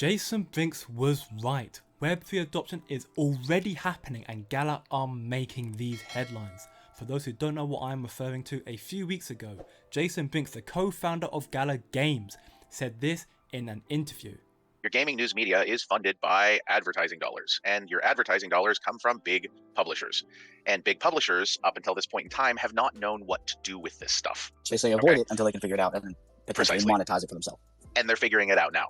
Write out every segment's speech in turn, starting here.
Jason Brinks was right. Web3 adoption is already happening and Gala are making these headlines. For those who don't know what I'm referring to, a few weeks ago, Jason Brinks, the co-founder of Gala Games, said this in an interview. Your gaming news media is funded by advertising dollars, and your advertising dollars come from big publishers. And big publishers, up until this point in time, have not known what to do with this stuff. So they avoid it until they can figure it out and then potentially monetize it for themselves. And they're figuring it out now.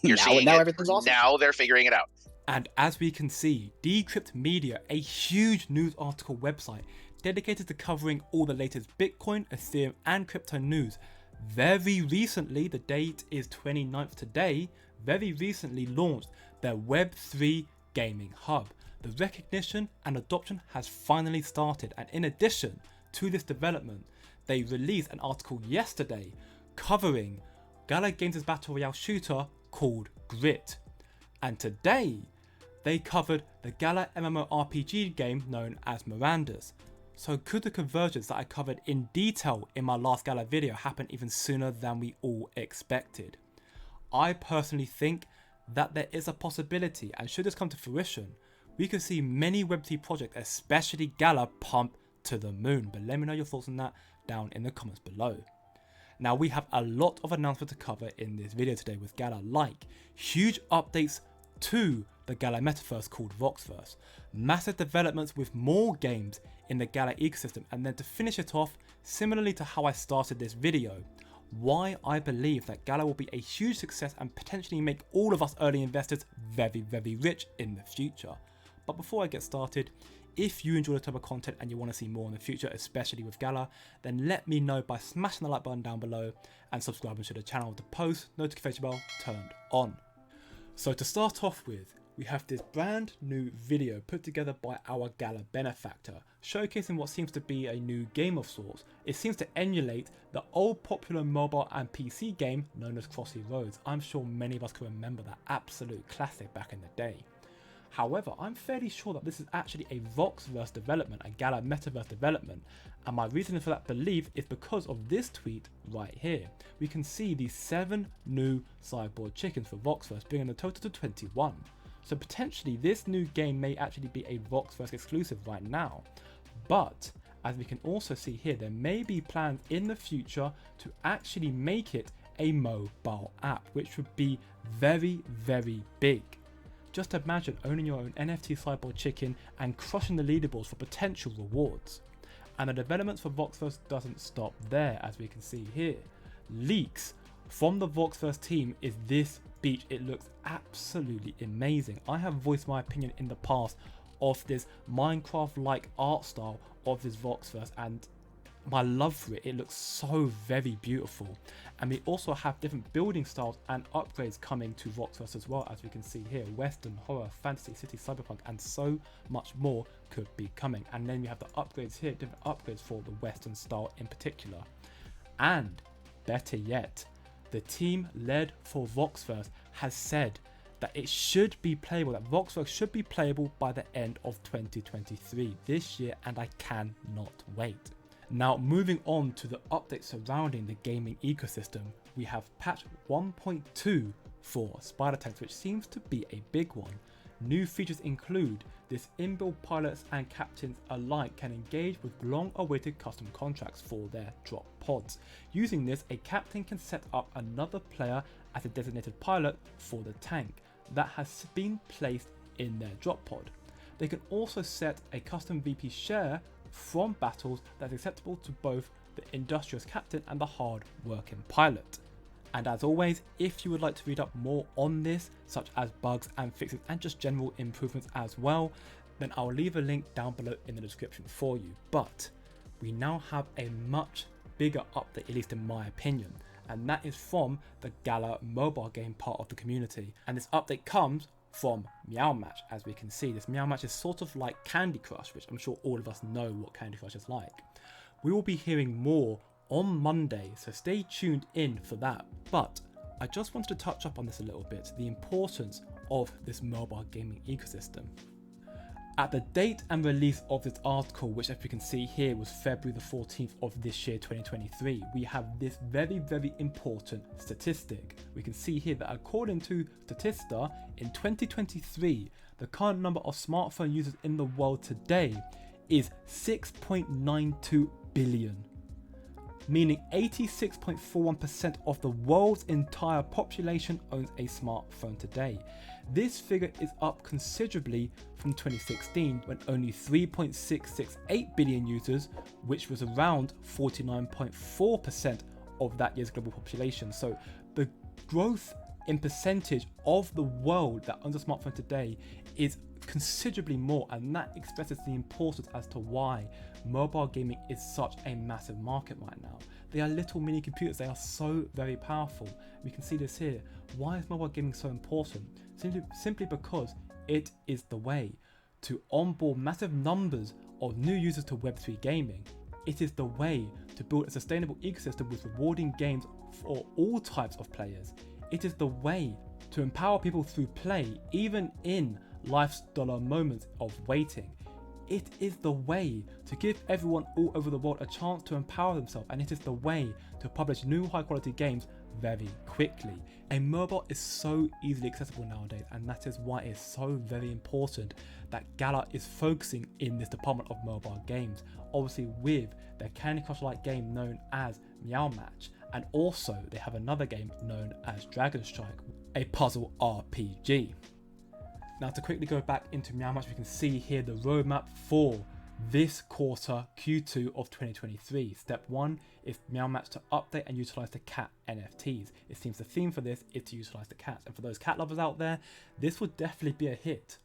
Everything's awesome. Now they're figuring it out. And as we can see, Decrypt Media, a huge news article website dedicated to covering all the latest Bitcoin, Ethereum and crypto news, very recently, the date is 29th today, very recently launched their Web3 gaming hub. The recognition and adoption has finally started, and in addition to this development, they released an article yesterday covering Gala Games' battle royale shooter called Grit. And today, they covered the Gala MMORPG game known as Miranda's. So could the convergence that I covered in detail in my last Gala video happen even sooner than we all expected? I personally think that there is a possibility, and should this come to fruition, we could see many Web3 projects, especially Gala, pump to the moon. But let me know your thoughts on that down in the comments below. Now we have a lot of announcements to cover in this video today with Gala, like huge updates to the Gala metaverse called Voxverse, massive developments with more games in the Gala ecosystem, and then to finish it off, similarly to how I started this video, why I believe that Gala will be a huge success and potentially make all of us early investors very, very rich in the future. But before I get started, if you enjoy the type of content and you want to see more in the future, especially with Gala, then let me know by smashing the like button down below and subscribing to the channel with the post notification bell turned on. So to start off with, we have this brand new video put together by our Gala benefactor, showcasing what seems to be a new game of sorts. It seems to emulate the old popular mobile and PC game known as Crossy Roads. I'm sure many of us can remember that absolute classic back in the day. However, I'm fairly sure that this is actually a Voxverse development, a Gala metaverse development, and my reasoning for that belief is because of this tweet right here. We can see these 7 new cyborg chickens for Voxverse, bringing the total to 21. So potentially this new game may actually be a Voxverse exclusive right now, but as we can also see here, there may be plans in the future to actually make it a mobile app, which would be very, very big. Just imagine owning your own NFT cyborg chicken and crushing the leaderboards for potential rewards. And the developments for Voxverse doesn't stop there, as we can see here. Leaks from the Voxverse team is this beach. It looks absolutely amazing. I have voiced my opinion in the past of this Minecraft-like art style of this Voxverse and my love for it. It looks so very beautiful. And we also have different building styles and upgrades coming to Voxverse as well, as we can see here. Western, horror, fantasy, city, cyberpunk, and so much more could be coming. And then we have the upgrades here, different upgrades for the Western style in particular. And better yet, the team led for Voxverse has said that it should be playable, that Voxverse should be playable by the end of 2023 this year, and I cannot wait. Now moving on to the updates surrounding the gaming ecosystem, we have patch 1.2 for Spyder Tanks, which seems to be a big one. New features include this inbuilt pilots and captains alike can engage with long-awaited custom contracts for their drop pods. Using this, a captain can set up another player as a designated pilot for the tank that has been placed in their drop pod. They can also set a custom VP share from battles that's acceptable to both the industrious captain and the hard working pilot. And as always, if you would like to read up more on this, such as bugs and fixes and just general improvements as well, then I'll leave a link down below in the description for you. But we now have a much bigger update, at least in my opinion, and that is from the Gala mobile game part of the community. And this update comes from Meow Match. As we can see, this Meow Match is sort of like Candy Crush, which I'm sure all of us know what Candy Crush is like. We will be hearing more on Monday, so stay tuned in for that. But I just wanted to touch up on this a little bit, the importance of this mobile gaming ecosystem. At the date and release of this article, which as we can see here was February the 14th of this year 2023, we have this very important statistic. We can see here that according to Statista, in 2023, the current number of smartphone users in the world today is 6.92 billion, meaning 86.41% of the world's entire population owns a smartphone today. This figure is up considerably from 2016 when only 3.668 billion users, which was around 49.4% of that year's global population. So the growth in percentage of the world that owns a smartphone today is considerably more, and that expresses the importance as to why mobile gaming is such a massive market right now. They are little mini computers, they are so very powerful. We can see this here. Why is mobile gaming so important? Simply because it is the way to onboard massive numbers of new users to Web3 gaming. It is the way to build a sustainable ecosystem with rewarding games for all types of players. It is the way to empower people through play, even in life's dollar moments of waiting. It is the way to give everyone all over the world a chance to empower themselves, and it is the way to publish new high quality games very quickly. And mobile is so easily accessible nowadays, and that is why it's so very important that Gala is focusing in this department of mobile games, obviously with their Candy Crush like game known as Meow Match, and also they have another game known as Dragon Strike, a puzzle RPG. Now to quickly go back into Meow Match, we can see here the roadmap for this quarter, Q2 of 2023. Step 1 is Meow Match to update and utilize the cat NFTs. It seems the theme for this is to utilize the cats, and for those cat lovers out there, this would definitely be a hit.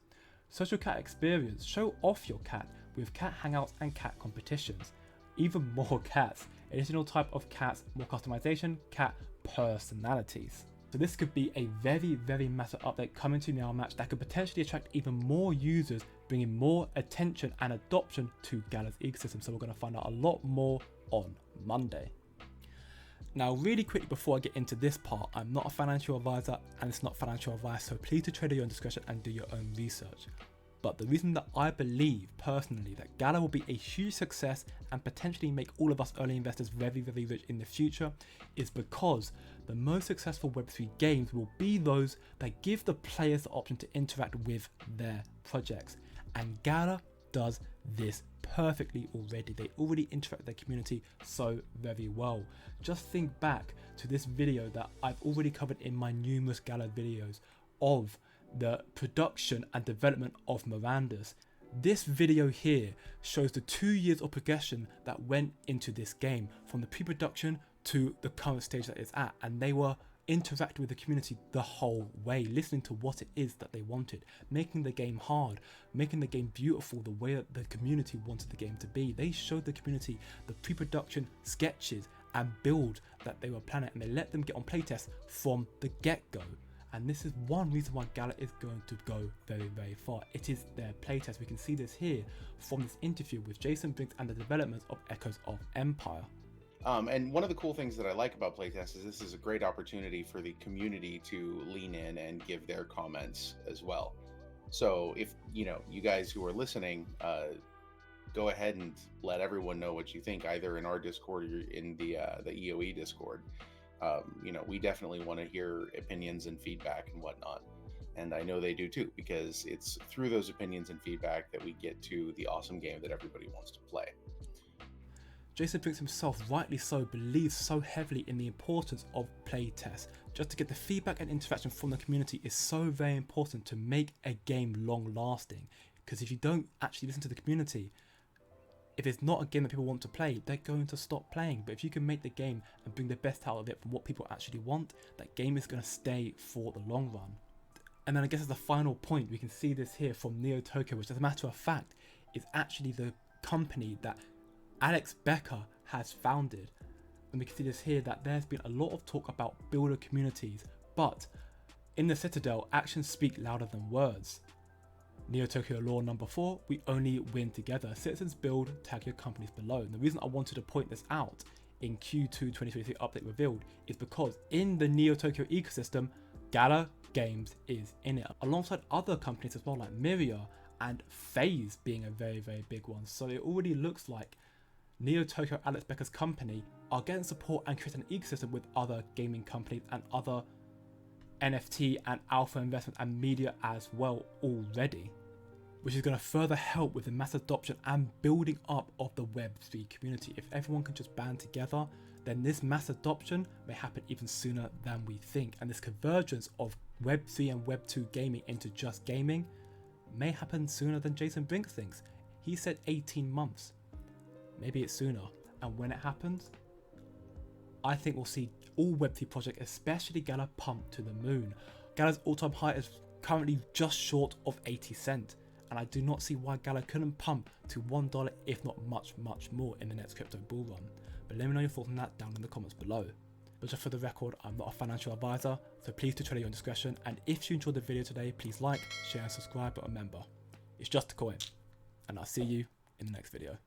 Social cat experience, show off your cat with cat hangouts and cat competitions. Even more cats, additional type of cats, more customization, cat personalities. So this could be a very massive update coming to Meow Match that could potentially attract even more users, bringing more attention and adoption to Gala's ecosystem. So we're going to find out a lot more on Monday. Now really quickly before I get into this part, I'm not a financial advisor and it's not financial advice, so please do trade at your own discretion and do your own research. But the reason that I believe personally that Gala will be a huge success and potentially make all of us early investors very rich in the future is because the most successful Web3 games will be those that give the players the option to interact with their projects. And Gala does this perfectly already. They already interact with their community so very well. Just think back to this video that I've already covered in my numerous Gala videos of the production and development of Miranda's. This video here shows the 2 years of progression that went into this game from the pre-production to the current stage that it's at, and they were interacting with the community the whole way, listening to what it is that they wanted, making the game hard, making the game beautiful the way that the community wanted the game to be. They showed the community the pre-production sketches and build that they were planning, and they let them get on playtests from the get-go. And this is one reason why Gala is going to go very far. It is their playtest. We can see this here from this interview with Jason Brinks and the developments of Echoes of Empire. And one of the cool things that I like about playtest is this is a great opportunity for the community to lean in and give their comments as well. So if you guys who are listening, go ahead and let everyone know what you think, either in our Discord or in the EOE Discord. We definitely want to hear opinions and feedback and whatnot. And I know they do too, because it's through those opinions and feedback that we get to the awesome game that everybody wants to play. Jason Brinks himself, rightly so, believes so heavily in the importance of playtests. Just to get the feedback and interaction from the community is so very important to make a game long lasting. Because if you don't actually listen to the community, if it's not a game that people want to play, they're going to stop playing. But if you can make the game and bring the best out of it from what people actually want, that game is going to stay for the long run. And then I guess as the final point, we can see this here from Neo Tokyo, which as a matter of fact is actually the company that Alex Becker has founded. And we can see this here that there's been a lot of talk about builder communities, but in the Citadel, actions speak louder than words. Neo Tokyo law number 4, we only win together. Citizens build, tag your companies below. And the reason I wanted to point this out in Q2 2023 update revealed is because in the Neo Tokyo ecosystem, Gala Games is in it, alongside other companies as well like Miria and FaZe being a very, very big one. So it already looks like Neo Tokyo, Alex Becker's company, are getting support and creating an ecosystem with other gaming companies and other NFT and alpha investment and media as well already, which is going to further help with the mass adoption and building up of the Web3 community. If everyone can just band together, then this mass adoption may happen even sooner than we think, and this convergence of Web3 and Web2 gaming into just gaming may happen sooner than Jason Brink thinks. He said 18 months. Maybe it's sooner. And when it happens, I think we'll see all Web3 projects, especially Gala, pump to the moon. Gala's all-time high is currently just short of 80 cents. And I do not see why Gala couldn't pump to $1, if not much, much more in the next crypto bull run. But let me know your thoughts on that down in the comments below. But just for the record, I'm not a financial advisor, so please do tread at your own discretion. And if you enjoyed the video today, please like, share and subscribe. But remember, it's just a coin. And I'll see you in the next video.